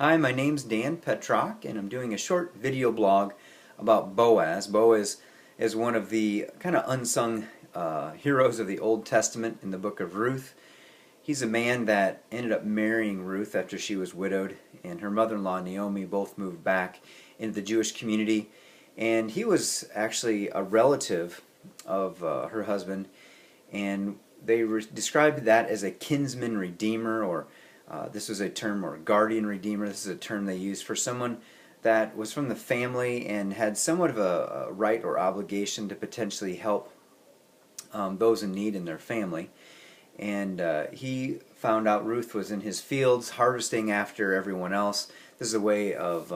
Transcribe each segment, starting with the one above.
Hi, my name's Dan Petrock, and I'm doing a short video blog about Boaz. Boaz is one of the kind of unsung heroes of the Old Testament in the book of Ruth. He's a man that ended up marrying Ruth after she was widowed, and her mother-in-law Naomi both moved back into the Jewish community. And he was actually a relative of her husband, and they described that as a kinsman redeemer, or this was a term, or guardian redeemer. This is a term they used for someone that was from the family and had somewhat of a right or obligation to potentially help those in need in their family. And he found out Ruth was in his fields harvesting after everyone else. This is a way of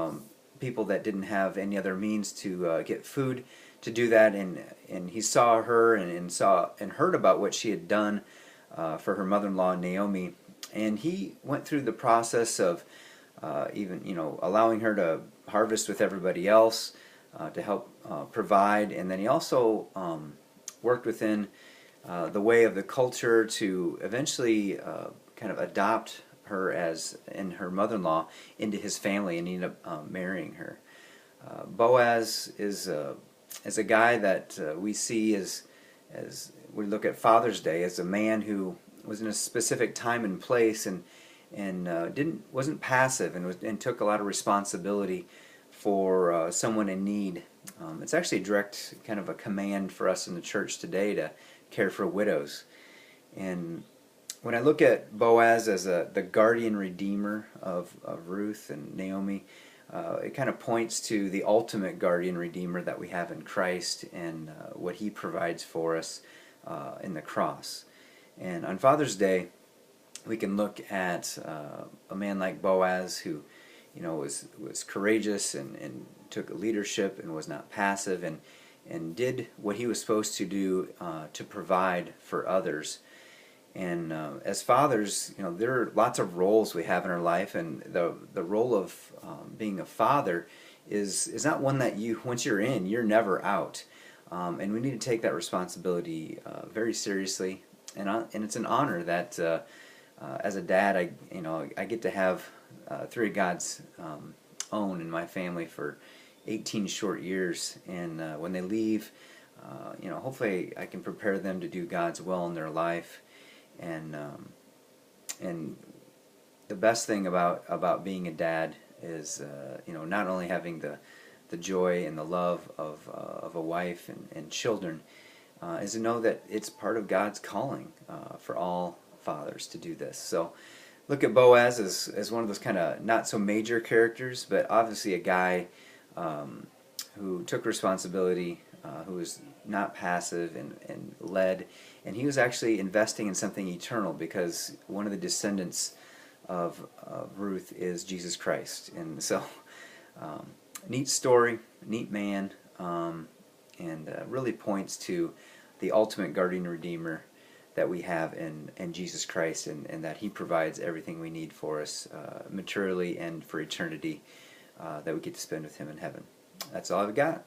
people that didn't have any other means to get food to do that, and he saw her and saw and heard about what she had done for her mother-in-law Naomi, and he went through the process of even allowing her to harvest with everybody else to help provide, and then he also worked within the way of the culture to eventually kind of adopt her and her mother-in-law into his family, and he ended up marrying her. Boaz is a guy that we see as we look at Father's Day as a man who was in a specific time and place, and wasn't passive, and took a lot of responsibility for someone in need. It's actually a direct kind of a command for us in the church today to care for widows. And when I look at Boaz as the guardian redeemer of Ruth and Naomi, it kind of points to the ultimate guardian redeemer that we have in Christ, and what he provides for us in the cross. And on Father's Day, we can look at a man like Boaz who was courageous and took leadership and was not passive, and did what he was supposed to do to provide for others. And as fathers, there are lots of roles we have in our life, and the role of being a father is not one that once you're in, you're never out. And we need to take that responsibility very seriously. And it's an honor that as a dad, I get to have three of God's own in my family for 18 short years, and when they leave, hopefully I can prepare them to do God's will in their life. And the best thing about being a dad is not only having the joy and the love of a wife and children, is to know that it's part of God's calling for all fathers to do this. So look at Boaz as one of those kind of not so major characters, but obviously a guy who took responsibility, who was not passive and led, and he was actually investing in something eternal, because one of the descendants of Ruth is Jesus Christ. And so neat story, neat man, and really points to the ultimate guardian redeemer that we have in Jesus Christ, and that he provides everything we need for us materially and for eternity, that we get to spend with him in heaven. That's all I've got.